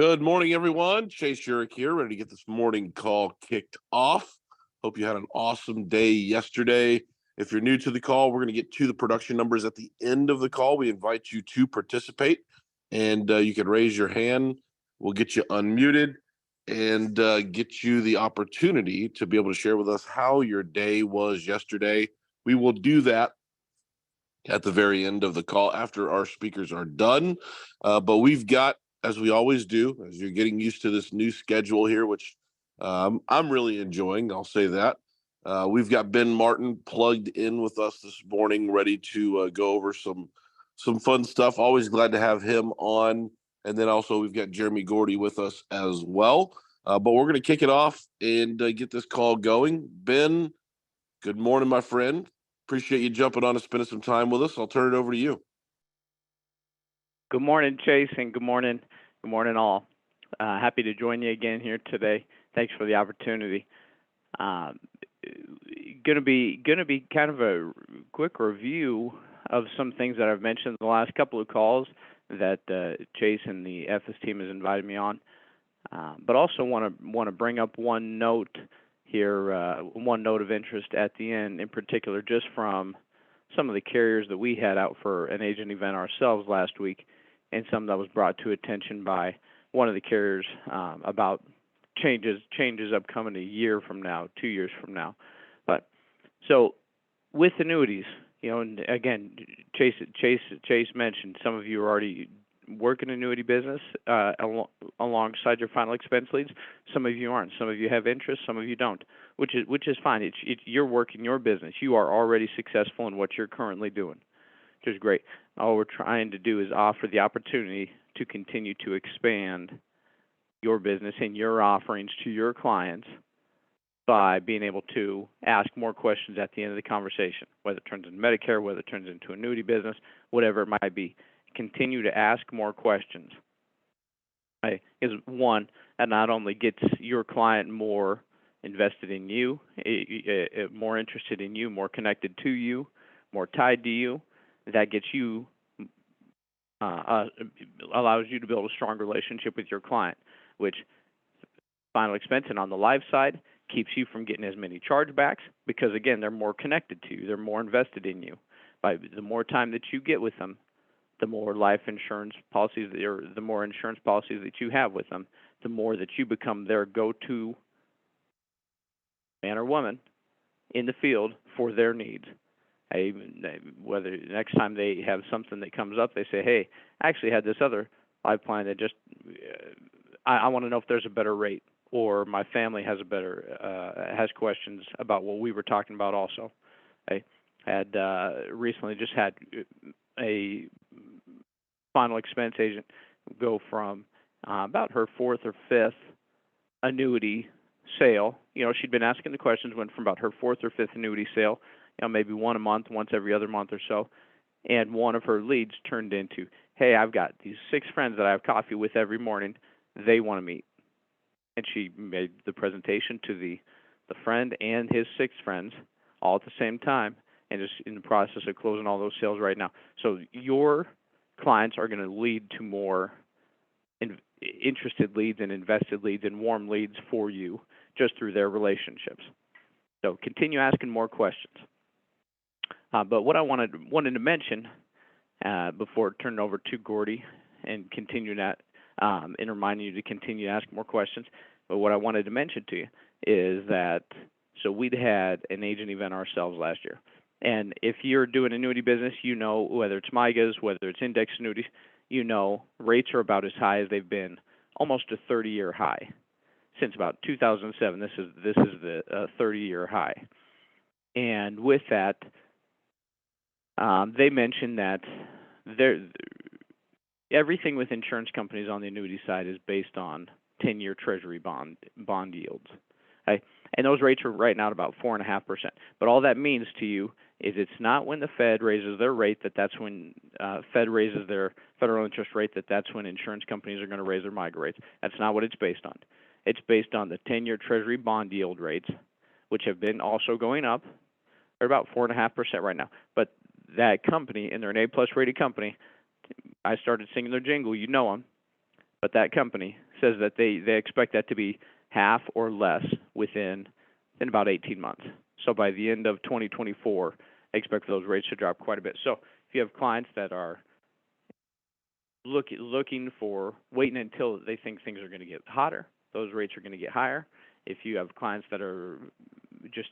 Good morning, everyone. Chase Jurek here, ready to get this morning call kicked off. Hope you had an awesome day yesterday. If you're new to the call, we're going to get to the production numbers at the end of the call. We invite you to participate, and you can raise your hand. We'll get you unmuted and get you the opportunity to be able to share with us how your day was yesterday. We will do that at the very end of the call after our speakers are done. But we've got, as we always do, as you're getting used to this new schedule here, which I'm really enjoying, I'll say that. We've got Ben Martin plugged in with us this morning, ready to go over some fun stuff. Always glad to have him on. And then also we've got Jeremy Gordee with us as well. But we're going to kick it off and get this call going. Ben, good morning, my friend. Appreciate you jumping on and spending some time with us. I'll turn it over to you. Good morning, Chase, and good morning all. Happy to join you again here today. Thanks for the opportunity. Going to be kind of a quick review of some things that I've mentioned in the last couple of calls that Chase and the EFES team has invited me on. But also want to bring up one note here, one note of interest at the end, in particular, just from some of the carriers that we had out for an agent event ourselves last week, and some that was brought to attention by one of the carriers about changes upcoming a year from now, 2 years from now. But so with annuities, and again, Chase mentioned some of you are already work an annuity business alongside your final expense leads. Some of you aren't. Some of you have interest. Some of you don't, which is fine. You're working your business. You are already successful in what you're currently doing, which is great. All we're trying to do is offer the opportunity to continue to expand your business and your offerings to your clients by being able to ask more questions at the end of the conversation, whether it turns into Medicare, whether it turns into annuity business, whatever it might be. Continue to ask more questions. Is one, that not only gets your client more invested in you, more interested in you, more connected to you, more tied to you, that gets you, allows you to build a strong relationship with your client, which final expense and on the life side keeps you from getting as many chargebacks because, again, they're more connected to you. They're more invested in you. By the more time that you get with them, the more life insurance policies, or the more insurance policies that you have with them, the more that you become their go-to man or woman in the field for their needs. Whether next time they have something that comes up, they say, hey, I actually had this other life plan that just, I want to know if there's a better rate, or my family has has questions about what we were talking about also. I had recently just had a final expense agent go from about her fourth or fifth annuity sale. She'd been asking the questions, went from about her fourth or fifth annuity sale, maybe one a month, once every other month or so, and one of her leads turned into, hey, I've got these 6 friends that I have coffee with every morning. They want to meet. And she made the presentation to the friend and his 6 friends all at the same time, and is in the process of closing all those sales right now. So your clients are going to lead to more interested leads and invested leads and warm leads for you just through their relationships. So continue asking more questions. But what I wanted to mention before turning over to Gordee and continue that and reminding you to continue to ask more questions, but what I wanted to mention to you is that so we'd had an agent event ourselves last year. And if you're doing annuity business, whether it's MIGAs, whether it's index annuities, rates are about as high as they've been, almost a 30-year high. Since about 2007, this is the 30-year high. And with that, they mentioned that everything with insurance companies on the annuity side is based on 10-year Treasury bond yields. Okay? And those rates are right now at about 4.5%. But all that means to you is it's not when the Fed raises their rate that's when Fed raises their federal interest rate that's when insurance companies are going to raise their MIGA rates. That's not what it's based on. It's based on the 10-year Treasury bond yield rates, which have been also going up. They're about 4.5% right now. But that company, and they're an A+ rated company, I started singing their jingle, you know them, but that company says that they expect that to be half or less within about 18 months. So by the end of 2024, I expect those rates to drop quite a bit. So if you have clients that are looking for waiting until they think things are going to get hotter, those rates are going to get higher. If you have clients that are just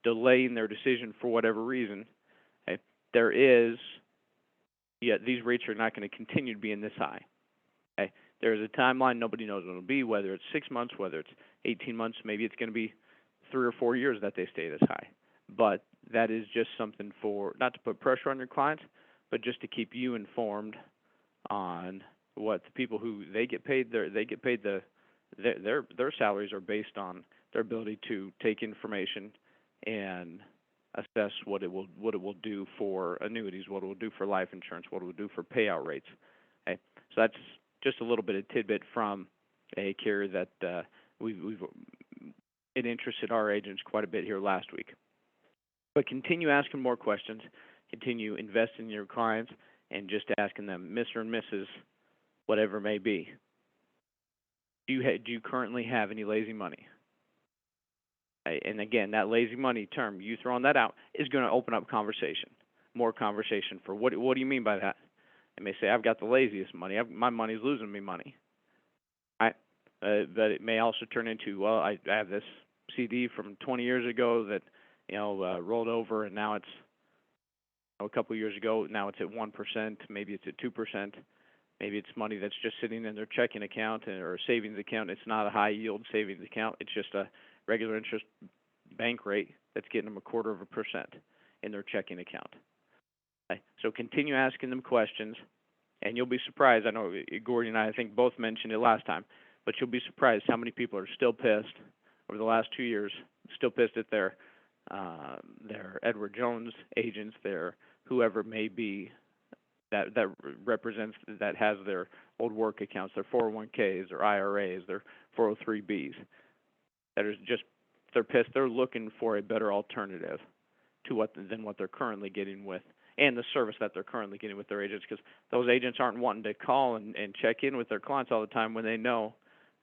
delaying their decision for whatever reason, okay, these rates are not going to continue to be in this high. Okay, there is a timeline. Nobody knows when it'll be, whether it's 6 months, whether it's 18 months, maybe it's going to be 3 or 4 years that they stay this high. But that is just something for not to put pressure on your clients, but just to keep you informed on what the people who they get paid. Their salaries are based on their ability to take information and assess what it will do for annuities, what it will do for life insurance, what it will do for payout rates. Okay, so that's just a little bit of tidbit from a carrier that it interested our agents quite a bit here last week. But continue asking more questions, continue investing in your clients, and just asking them, Mr. and Mrs. whatever it may be, do you currently have any lazy money? And again, that lazy money term, you throwing that out, is going to open up conversation, more conversation for what do you mean by that? They may say, I've got the laziest money. My money's losing me money. But it may also turn into, well, I have this CD from 20 years ago that rolled over, and now it's a couple of years ago. Now it's at 1%. Maybe it's at 2%. Maybe it's money that's just sitting in their checking account or a savings account. It's not a high yield savings account. It's just a regular interest bank rate that's getting them 0.25% in their checking account. Okay. So continue asking them questions, and you'll be surprised. I know Gordee and I think both mentioned it last time, but you'll be surprised how many people are still pissed over the last 2 years, still pissed at their Edward Jones agents, their whoever it may be that represents, that has their old work accounts, their 401ks, their IRAs, their 403bs. That is just, they're pissed. They're looking for a better alternative to than what they're currently getting with, and the service that they're currently getting with their agents, because those agents aren't wanting to call and check in with their clients all the time when they know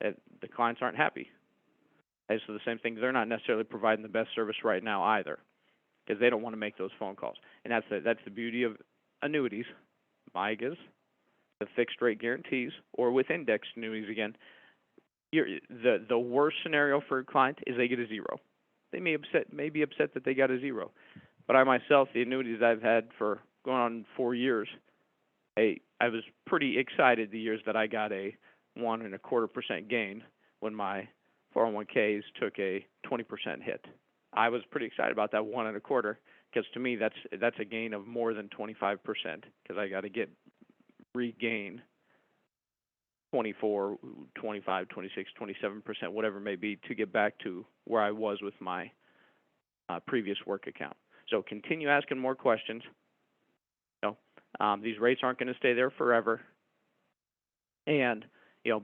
that the clients aren't happy. And so the same thing, they're not necessarily providing the best service right now either, because they don't want to make those phone calls. And that's the beauty of annuities, MIGAs, the fixed rate guarantees, or with indexed annuities again. The worst scenario for a client is they get a zero. They may be upset that they got a zero. But I myself, the annuities I've had for going on 4 years, I was pretty excited the years that I got a 1.25% gain when my 401ks took a 20% hit. I was pretty excited about that 1.25%, because to me that's a gain of more than 25%, because I got to regain 24, 25, 26, 27%, whatever it may be, to get back to where I was with my previous work account. So continue asking more questions. These rates aren't going to stay there forever, and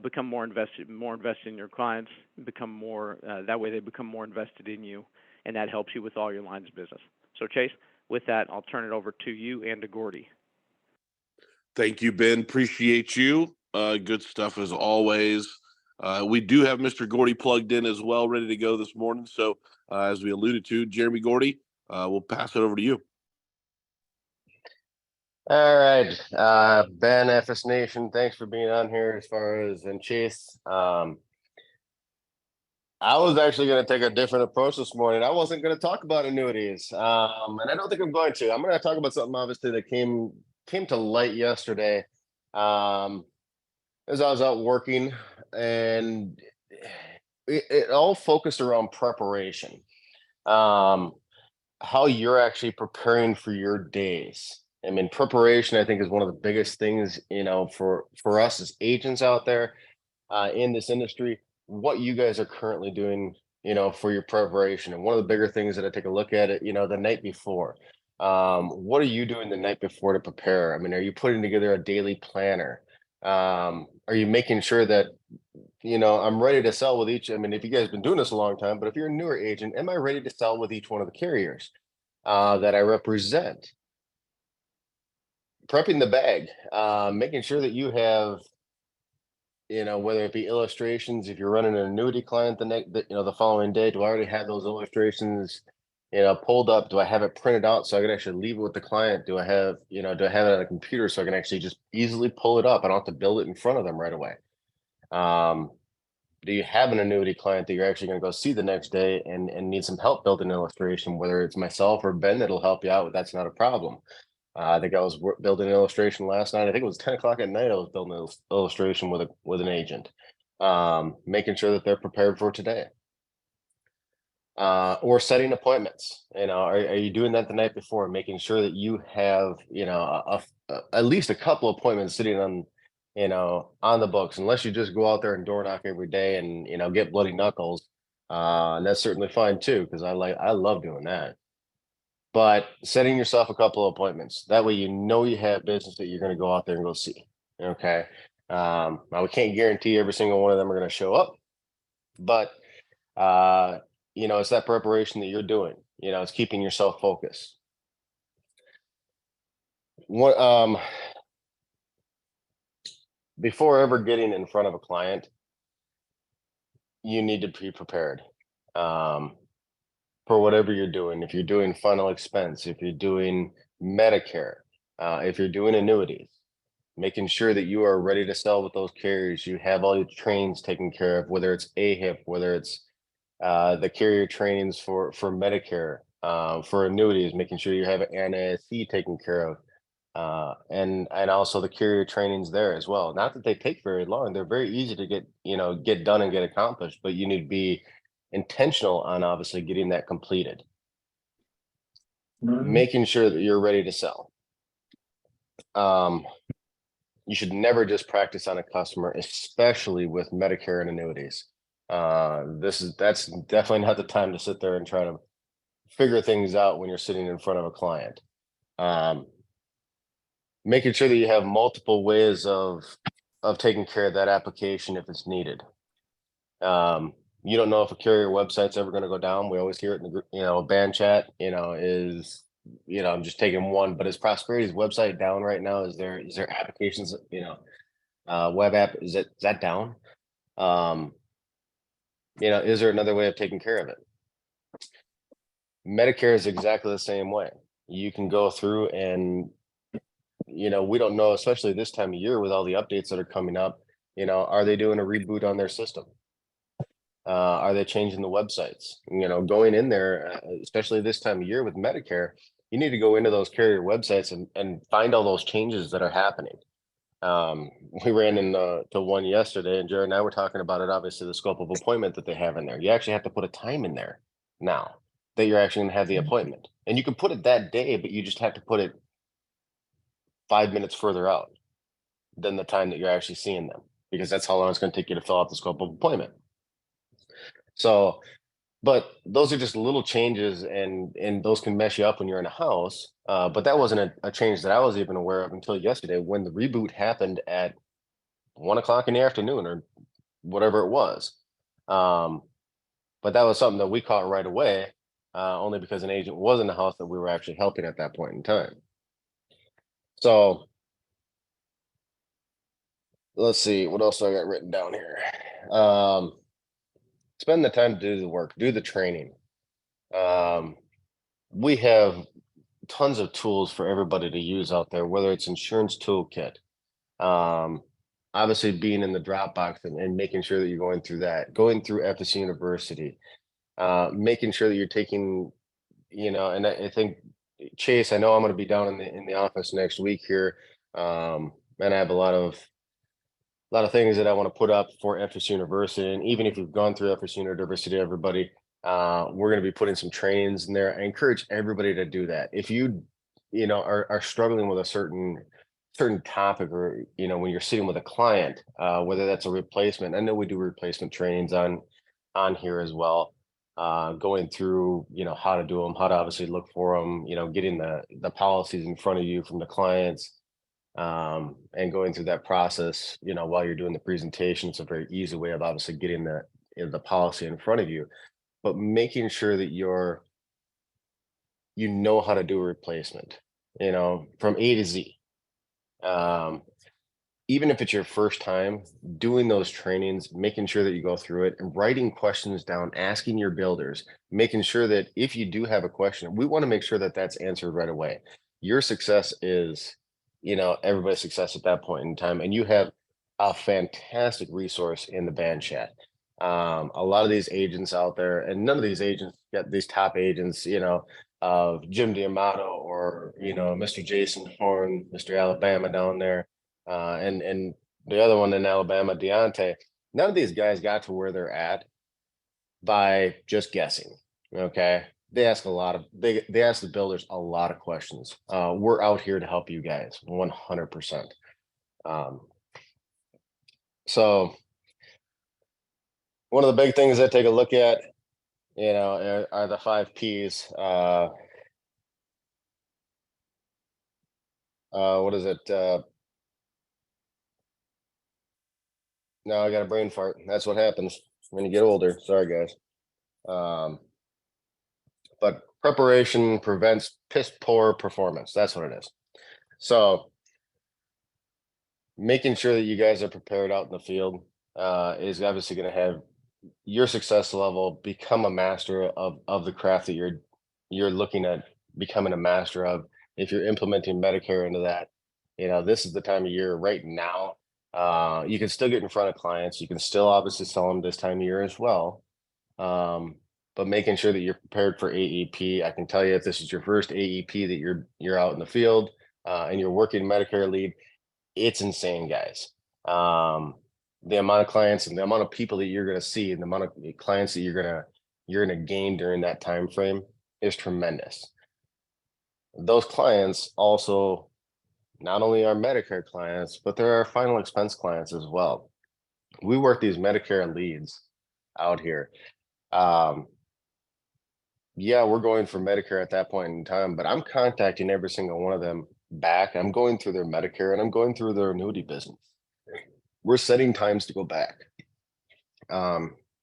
become more invested in your clients. Become more that way they become more invested in you, and that helps you with all your lines of business. So Chase, with that, I'll turn it over to you and to Gordee. Thank you, Ben. Appreciate you. Good stuff as always. We do have Mr. Gordee plugged in as well, ready to go this morning. So as we alluded to, Jeremy Gordee, we'll pass it over to you. All right, Ben, EFES Nation, thanks for being on here. As far as and Chase, I was actually going to take a different approach this morning. I wasn't going to talk about annuities, and I don't think I'm going to. I'm going to talk about something obviously that came to light yesterday. As I was out working, and it all focused around preparation, how you're actually preparing for your days. I mean, preparation, I think, is one of the biggest things, for us as agents out there in this industry. What you guys are currently doing, for your preparation, and one of the bigger things that I take a look at it, the night before. What are you doing the night before to prepare? I mean, are you putting together a daily planner? Are you making sure that, I'm ready to sell with each? I mean, if you guys have been doing this a long time, but if you're a newer agent, am I ready to sell with each one of the carriers that I represent? Prepping the bag, making sure that you have whether it be illustrations, if you're running an annuity client the following day, do I already have those illustrations, pulled up? Do I have it printed out so I can actually leave it with the client? Do I have it on a computer so I can actually just easily pull it up? I don't have to build it in front of them right away. Do you have an annuity client that you're actually going to go see the next day and need some help building an illustration, whether it's myself or Ben that'll help you out with? That's not a problem. I think I was building an illustration last night. I think it was 10 o'clock at night. I was building an illustration with an agent, making sure that they're prepared for today. Or setting appointments. Are you doing that the night before, making sure that you have at least a couple appointments sitting on the books, unless you just go out there and door knock every day and get bloody knuckles. And that's certainly fine too, because I love doing that. But setting yourself a couple of appointments, that way you have business that you're going to go out there and go see. Okay. Now we can't guarantee every single one of them are going to show up, but it's that preparation that you're doing. It's keeping yourself focused. What before ever getting in front of a client, you need to be prepared. For whatever you're doing. If you're doing final expense, if you're doing Medicare, if you're doing annuities, making sure that you are ready to sell with those carriers, you have all your trainings taken care of, whether it's AHIP, whether it's the carrier trainings for Medicare, for annuities, making sure you have an NASC taken care of, and also the carrier trainings there as well. Not that they take very long; they're very easy to get done and get accomplished, but you need to be intentional on obviously getting that completed. Making sure that you're ready to sell. You should never just practice on a customer, especially with Medicare and annuities. That's definitely not the time to sit there and try to figure things out when you're sitting in front of a client. Making sure that you have multiple ways of taking care of that application if it's needed. You don't know if a carrier website's ever going to go down. We always hear it in the band chat. I'm just taking one, but is Prosperity's website down right now? Is there applications? Web app is that down? Is there another way of taking care of it? Medicare is exactly the same way. You can go through and we don't know, especially this time of year with all the updates that are coming up. Are they doing a reboot on their system? Are they changing the websites? Going in there, especially this time of year with Medicare, you need to go into those carrier websites and find all those changes that are happening. We ran into one yesterday, and Jared and I were talking about it. Obviously, the scope of appointment that they have in there. You actually have to put a time in there now that you're actually going to have the appointment, and you can put it that day, but you just have to put it 5 minutes further out than the time that you're actually seeing them, because that's how long it's going to take you to fill out the scope of appointment. So, but those are just little changes, and those can mess you up when you're in a house. But that wasn't a change that I was even aware of until yesterday, when the reboot happened at 1 o'clock in the afternoon or whatever it was. But that was something that we caught right away, only because an agent was in the house that we were actually helping at that point in time. So let's see, what else I got written down here. Spend the time to do the work, do the training. We have tons of tools for everybody to use out there, whether it's insurance toolkit, obviously being in the Dropbox and making sure that you're going through EFES University, making sure that you're taking, and I think, Chase, I know I'm going to be down in the office next week here, and I have a lot of things that I want to put up for EFES University. And even if you've gone through EFES University, everybody, we're going to be putting some trainings in there. I encourage everybody to do that. If you are struggling with a certain topic, or when you're sitting with a client, whether that's a replacement. I know we do replacement trainings on here as well, going through how to do them, how to obviously look for them, getting the policies in front of you from the clients, and going through that process while you're doing the presentation. It's a very easy way of obviously getting the policy in front of you, but making sure that you know how to do a replacement from A to Z. even if it's your first time doing those trainings, making sure that you go through it and writing questions down, asking your builders, making sure that if you do have a question, we want to make sure that that's answered right away. Your success is, everybody's success at that point in time. And you have a fantastic resource in the band chat. A lot of these agents out there, and none of these agents get these top agents, of Jim D'Amato or, Mr. Jason Horn, Mr. Alabama down there, and the other one in Alabama, Deontay. None of these guys got to where they're at by just guessing. Okay, they ask they ask the builders a lot of questions. We're out here to help you guys, 100%. So one of the big things I take a look at, are the 5 Ps. What is it? No, I got a brain fart. That's what happens when you get older. Sorry, guys. But preparation prevents piss poor performance. That's what it is. So making sure that you guys are prepared out in the field is obviously going to have your success level become a master of the craft that you're looking at becoming a master of. If you're implementing Medicare into that, this is the time of year right now. You can still get in front of clients. You can still obviously sell them this time of year as well. But making sure that you're prepared for AEP. I can tell you, if this is your first AEP that you're out in the field and you're working Medicare lead, it's insane, guys. The amount of clients and the amount of people that you're going to see and the amount of clients that you're going to gain during that time frame is tremendous. Those clients also not only are Medicare clients, but they're our final expense clients as well. We work these Medicare leads out here. Yeah, we're going for Medicare at that point in time, but I'm contacting every single one of them back. I'm going through their Medicare and I'm going through their annuity business. We're setting times to go back.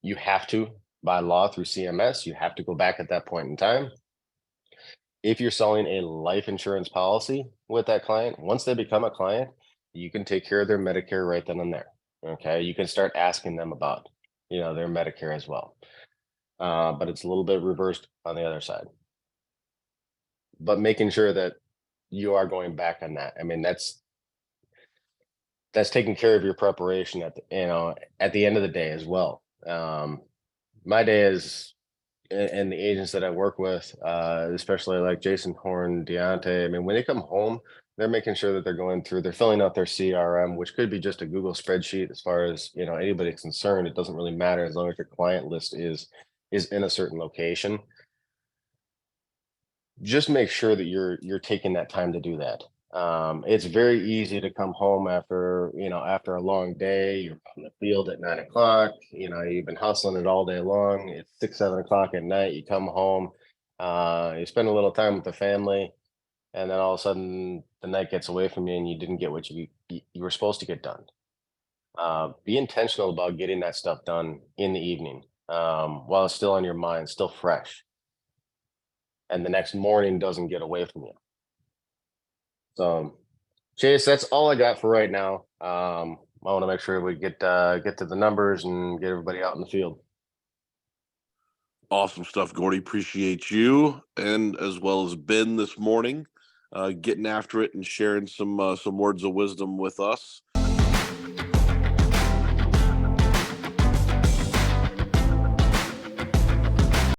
You have to, by law through CMS, you have to go back at that point in time. If you're selling a life insurance policy with that client, once they become a client, you can take care of their Medicare right then and there. Okay, you can start asking them about, their Medicare as well. But it's a little bit reversed on the other side. But making sure that you are going back on that. I mean, that's taking care of your preparation at the end of the day as well. My day is, and the agents that I work with, especially like Jason Horn, Deontay, I mean, when they come home, they're making sure that they're filling out their CRM, which could be just a Google spreadsheet. As far as anybody's concerned, it doesn't really matter as long as your client list is in a certain location. Just make sure that you're taking that time to do that. It's very easy to come home after a long day. You're on the field at 9 o'clock. You've been hustling it all day long. It's 6, 7 o'clock at night. You come home, you spend a little time with the family, and then all of a sudden the night gets away from you, and you didn't get what you were supposed to get done. Be intentional about getting that stuff done in the evening, while it's still on your mind, still fresh, and the next morning doesn't get away from you. So, Chase, that's all I got for right now. I want to make sure we get to the numbers and get everybody out in the field. Awesome stuff, Gordee. Appreciate you, and as well as Ben this morning, getting after it and sharing some words of wisdom with us.